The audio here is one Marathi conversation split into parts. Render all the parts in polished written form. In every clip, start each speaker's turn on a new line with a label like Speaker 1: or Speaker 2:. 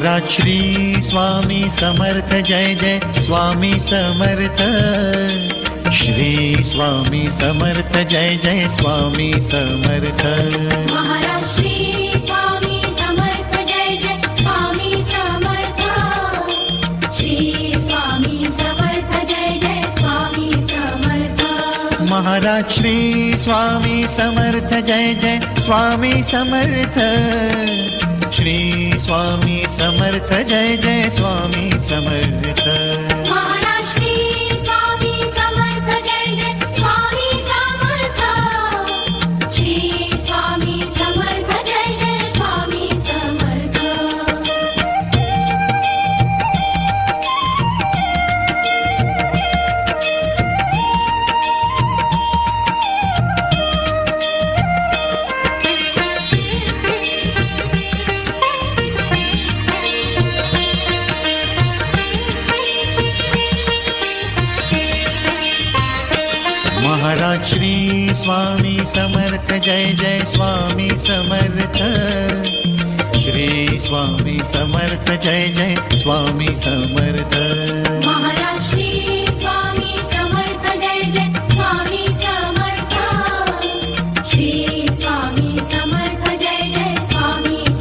Speaker 1: महाराज श्री स्वामी समर्थ जय जय स्वामी समर्थ। श्री स्वामी समर्थ जय जय स्वामी समर्थ।
Speaker 2: महाराज श्री स्वामी समर्थ जय जय स्वामी समर्थ। श्री स्वामी समर्थ जय जय स्वामी समर्थ।
Speaker 1: महाराज श्री स्वामी समर्थ जय जय स्वामी समर्थ। श्री स्वामी समर्थ जय जय स्वामी समर्थ।
Speaker 2: महाराज श्री स्वामी समर्थ जय जय स्वामी समर्थ। श्री स्वामी समर्थ जय जय स्वामी समर्थ।
Speaker 1: महाराज श्री स्वामी समर्थ जय जय स्वामी समर्थ। श्री स्वामी समर्थ जय जय स्वामी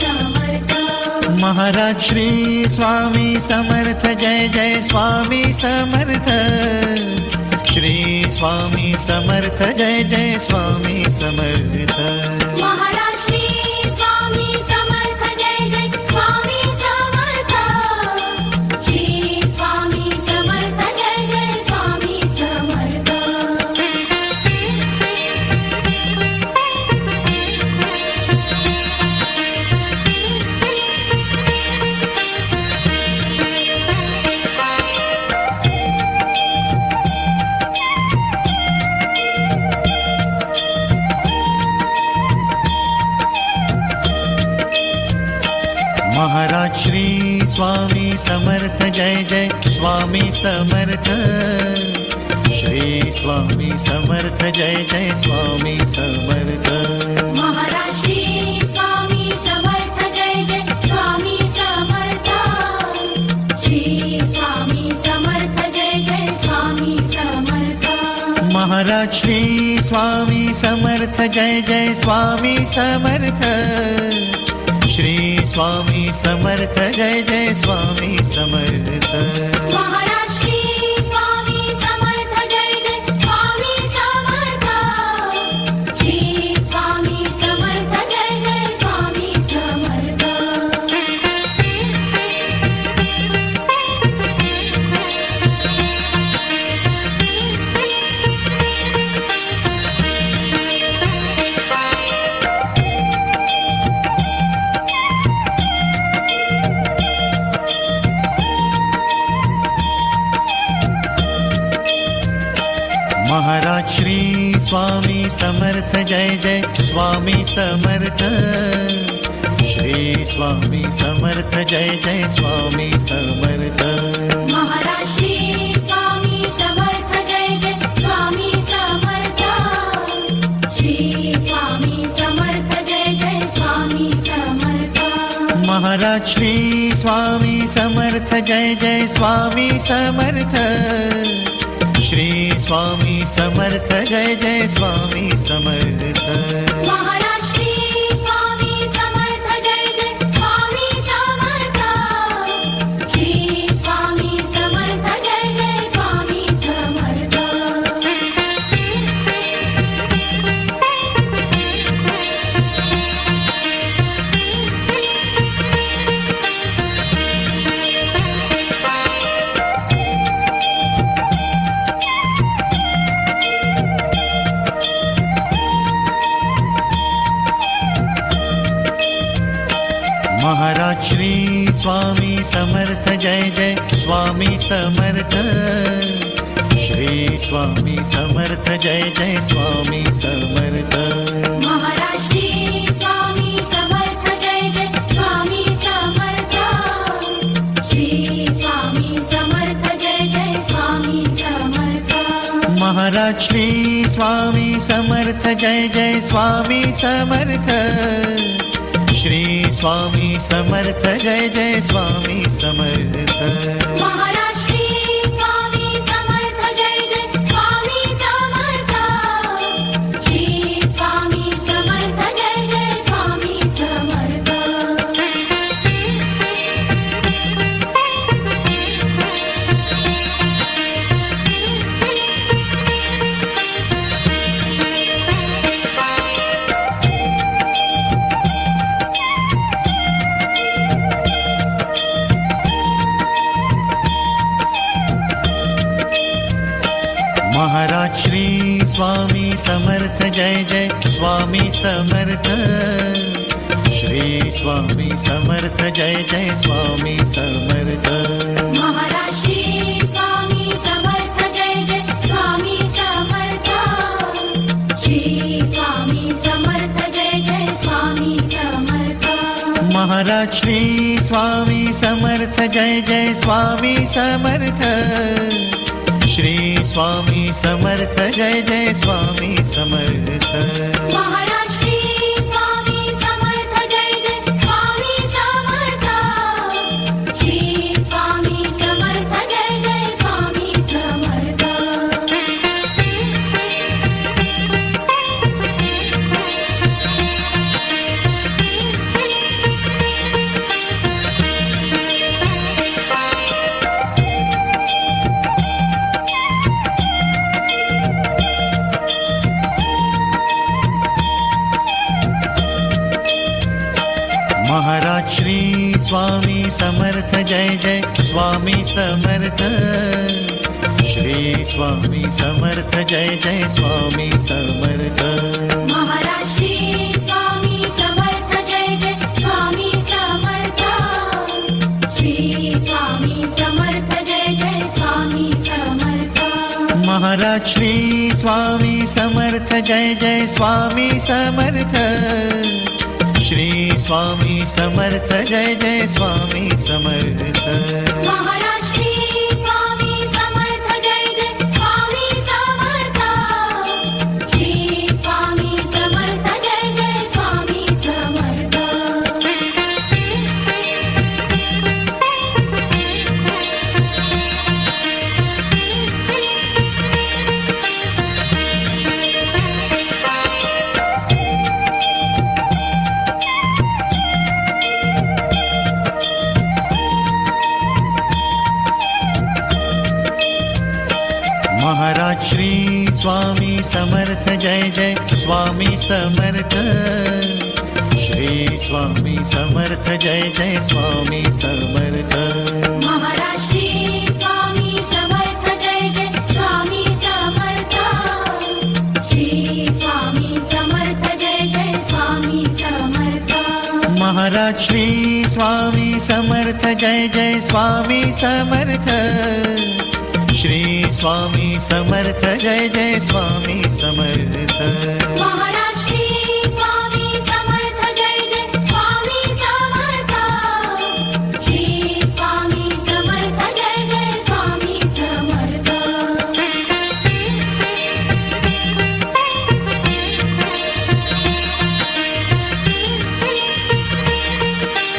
Speaker 1: समर्थ।
Speaker 2: महाराज श्री स्वामी समर्थ जय जय स्वामी समर्थ। श्री स्वामी समर्थ जय जय स्वामी समर्थ।
Speaker 1: महाराज श्री स्वामी समर्थ जय जय स्वामी समर्थ। श्री स्वामी समर्थ जय जय स्वामी समर्थ।
Speaker 2: महाराज श्री स्वामी समर्थ जय जय स्वामी समर्थ। श्री स्वामी समर्थ जय जय स्वामी समर्थ।
Speaker 1: महाराज श्री स्वामी समर्थ जय जय स्वामी समर्थ। श्री स्वामी समर्थ जय जय स्वामी समर्थ।
Speaker 2: महाराज श्री स्वामी समर्थ जय जय स्वामी समर्थ। श्री स्वामी समर्थ जय जय स्वामी समर्थ।
Speaker 1: महाराज श्री स्वामी समर्थ जय जय स्वामी समर्थ। श्री स्वामी समर्थ जय जय स्वामी समर्थ।
Speaker 2: महाराज श्री स्वामी समर्थ जय जय स्वामी समर्थ। श्री स्वामी समर्थ जय जय स्वामी समर्थ।
Speaker 1: महाराज श्री स्वामी समर्थ जय जय स्वामी समर्थ। श्री स्वामी समर्थ जय जय स्वामी समर्थ।
Speaker 2: महाराज श्री स्वामी समर्थ जय जय स्वामी समर्थ। श्री स्वामी समर्थ जय जय स्वामी समर्थ।
Speaker 1: महाराज श्री स्वामी समर्थ जय जय स्वामी समर्थ। श्री स्वामी समर्थ जय जय स्वामी समर्थ।
Speaker 2: महाराज श्री स्वामी समर्थ जय जय स्वामी समर्थ। श्री स्वामी समर्थ जय जय स्वामी समर्थ।
Speaker 1: महाराज श्री स्वामी समर्थ जय जय स्वामी समर्थ। श्री स्वामी समर्थ जय जय स्वामी समर्थ।
Speaker 2: महाराज श्री स्वामी समर्थ जय जय स्वामी समर्थ। श्री स्वामी समर्थ जय जय स्वामी समर्थ।
Speaker 1: महाराज श्री स्वामी समर्थ जय जय स्वामी समर्थ। श्री स्वामी समर्थ जय जय स्वामी समर्थ
Speaker 2: महाराज श्री स्वामी समर्थ जय जय स्वामी समर्थ श्री स्वामी समर्थ जय जय स्वामी समर्थ
Speaker 1: महाराज श्री स्वामी समर्थ जय जय स्वामी समर्थ श्री स्वामी समर्थ जय जय स्वामी समर्थ
Speaker 2: महाराज श्री स्वामी समर्थ जय जय स्वामी समर्थ श्री स्वामी समर्थ जय जय स्वामी समर्थ
Speaker 1: महाराज श्री स्वामी समर्थ जय जय स्वामी समर्थ श्री स्वामी समर्थ जय जय स्वामी समर्थ
Speaker 2: महाराज श्री स्वामी समर्थ जय जय स्वामी समर्थ श्री स्वामी समर्थ जय जय स्वामी समर्थ
Speaker 1: महाराज श्री स्वामी समर्थ जय जय स्वामी समर्थ श्री स्वामी समर्थ जय जय स्वामी समर्थ
Speaker 2: महाराज श्री स्वामी समर्थ जय जय स्वामी समर्थ श्री स्वामी समर्थ जय जय स्वामी समर्थ
Speaker 1: महाराज श्री स्वामी समर्थ जय जय स्वामी समर्थ श्री स्वामी समर्थ जय जय स्वामी समर्थ
Speaker 2: महाराज श्री स्वामी समर्थ जय जय स्वामी समर्थ श्री स्वामी समर्थ जय जय स्वामी समर्थ
Speaker 1: महाराज श्री स्वामी समर्थ जय जय स्वामी समर्थ श्री स्वामी समर्थ जय जय स्वामी समर्थ
Speaker 2: महाराज श्री स्वामी समर्थ जय जय स्वामी समर्थ श्री स्वामी समर्थ जय जय स्वामी समर्थ
Speaker 1: महाराज श्री स्वामी समर्थ जय जय स्वामी समर्थ श्री स्वामी समर्थ जय जय स्वामी समर्थ
Speaker 2: महाराज श्री स्वामी समर्थ जय जय स्वामी समर्थ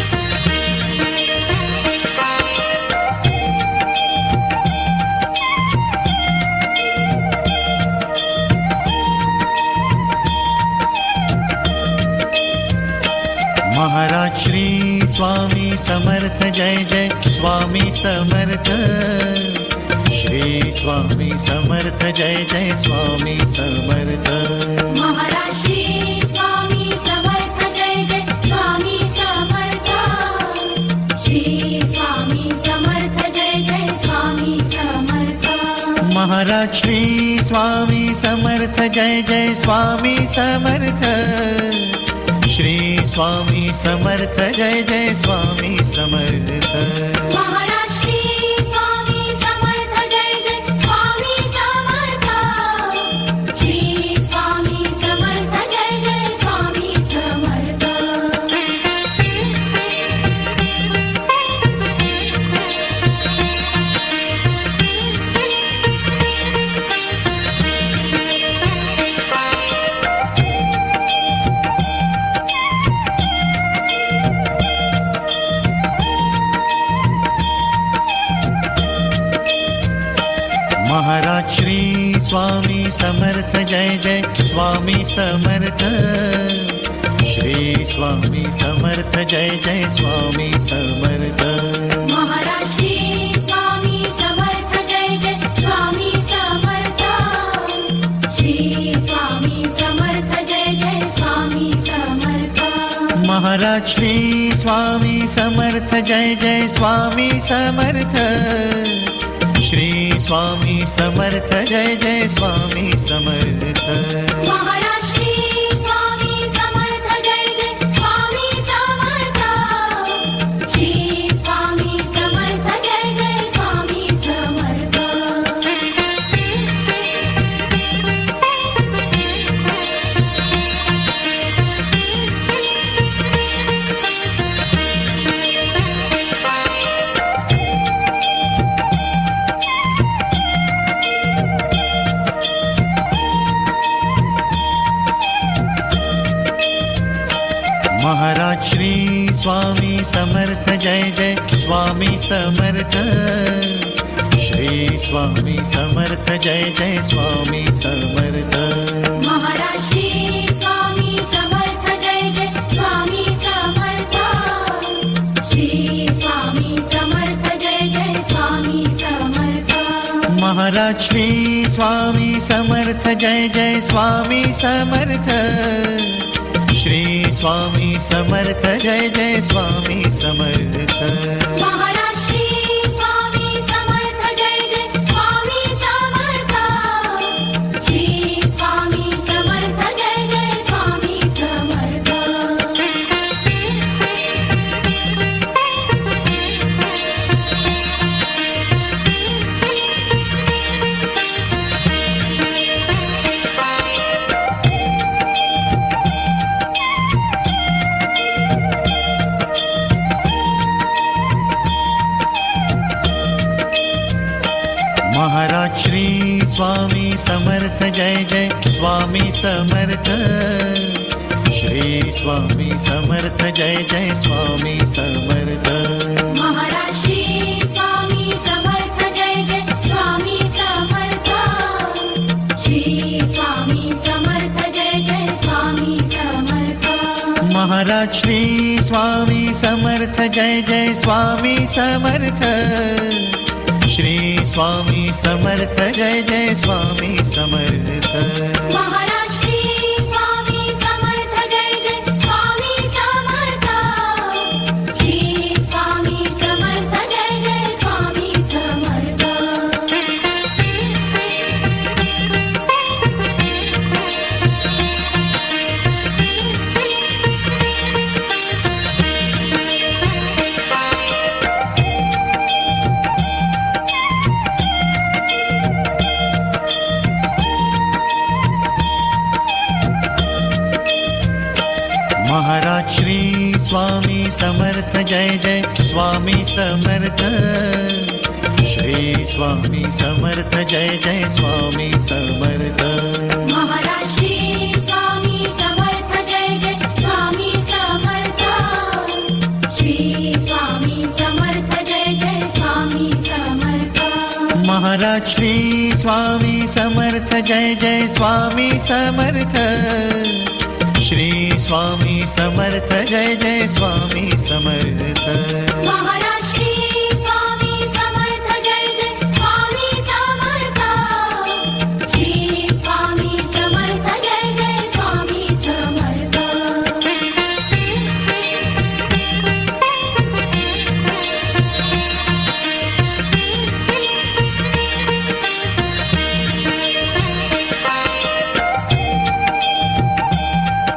Speaker 2: श्री स्वामी समर्थ जय जय स्वामी समर्थ
Speaker 1: महाराज श्री स्वामी समर्थ जय जय स्वामी समर्थ श्री स्वामी समर्थ जय जय स्वामी समर्थ
Speaker 2: महाराज श्री स्वामी समर्थ जय जय स्वामी समर्थ श्री स्वामी समर्थ जय जय स्वामी समर्थ
Speaker 1: महाराज श्री स्वामी समर्थ जय जय स्वामी समर्थ श्री स्वामी समर्थ जय जय स्वामी समर्थ
Speaker 2: महाराज श्री स्वामी समर्थ जय जय स्वामी समर्थ श्री स्वामी समर्थ जय जय स्वामी समर्थ
Speaker 1: स्वामी समर्थ जय जय स्वामी समर्थ श्री स्वामी समर्थ जय जय स्वामी समर्थ
Speaker 2: महाराज श्री स्वामी समर्थ जय जय स्वामी समर्थ श्री स्वामी समर्थ जय जय स्वामी समर्थ
Speaker 1: महाराज श्री स्वामी समर्थ जय जय स्वामी समर्थ श्री स्वामी समर्थ जय जय स्वामी समर्थ
Speaker 2: महाराज श्री स्वामी समर्थ जय जय स्वामी समर्थ श्री स्वामी समर्थ जय जय स्वामी समर्थ
Speaker 1: महाराज श्री स्वामी समर्थ जय जय स्वामी समर्थ श्री स्वामी समर्थ जय जय स्वामी समर्थ
Speaker 2: महाराज श्री स्वामी समर्थ जय जय स्वामी समर्थ श्री स्वामी समर्थ जय जय स्वामी समर्थ
Speaker 1: महाराज श्री स्वामी समर्थ जय जय स्वामी समर्थ श्री स्वामी समर्थ जय जय स्वामी समर्थ
Speaker 2: महाराज श्री स्वामी समर्थ जय जय स्वामी समर्थ श्री स्वामी समर्थ जय जय स्वामी समर्थ
Speaker 1: महाराज श्री स्वामी समर्थ जय जय स्वामी समर्थ श्री स्वामी समर्थ जय जय स्वामी समर्थ
Speaker 2: महाराज श्री स्वामी समर्थ जय जय स्वामी समर्थ श्री स्वामी समर्थ जय जय स्वामी समर्थ
Speaker 1: महाराज श्री स्वामी समर्थ जय जय स्वामी समर्थ श्री स्वामी समर्थ जय जय स्वामी समर्थ
Speaker 2: महाराज श्री स्वामी समर्थ जय जय स्वामी समर्थ श्री स्वामी समर्थ जय जय स्वामी समर्थ
Speaker 1: महाराज श्री स्वामी समर्थ जय जय स्वामी समर्थ श्री स्वामी समर्थ जय जय स्वामी समर्थ
Speaker 2: महाराज श्री स्वामी समर्थ जय जय स्वामी समर्थ श्री स्वामी समर्थ जय जय स्वामी समर्थ
Speaker 1: महाराज श्री स्वामी समर्थ जय जय स्वामी समर्थ श्री स्वामी समर्थ जय जय स्वामी समर्थ
Speaker 2: महाराज श्री स्वामी समर्थ जय जय स्वामी समर्थ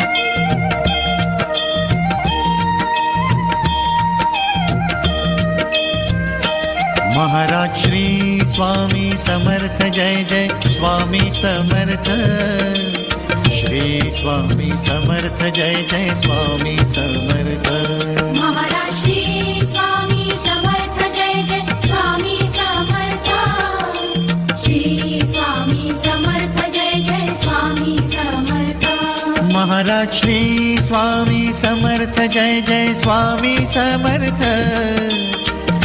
Speaker 2: श्री स्वामी समर्थ जय जय स्वामी समर्थ
Speaker 1: महाराज श्री स्वामी समर्थ जय जय स्वामी समर्थ श्री स्वामी समर्थ जय जय स्वामी समर्थ
Speaker 2: महाराज श्री स्वामी समर्थ जय जय स्वामी समर्थ श्री स्वामी समर्थ जय जय स्वामी समर्थ
Speaker 1: महाराज श्री स्वामी समर्थ जय जय स्वामी समर्थ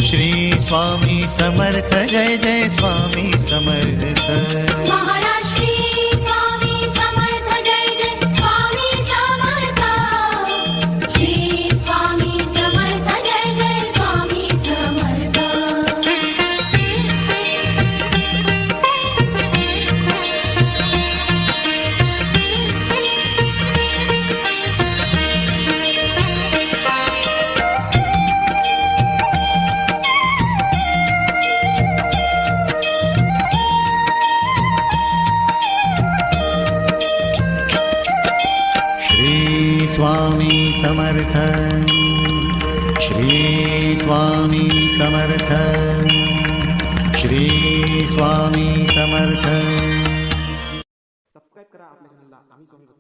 Speaker 1: श्री स्वामी समर्थ जय जय स्वामी समर्थ
Speaker 2: महाराज श्री स्वामी समर्थ जय जय स्वामी समर्थ श्री स्वामी समर्थ जय जय स्वामी समर्थ
Speaker 1: श्री स्वामी समर्थ श्री स्वामी समर्थ श्री स्वामी समर्थ
Speaker 3: सबस्क्राईब करा आपल्या चॅनलला आम्ही स्वामी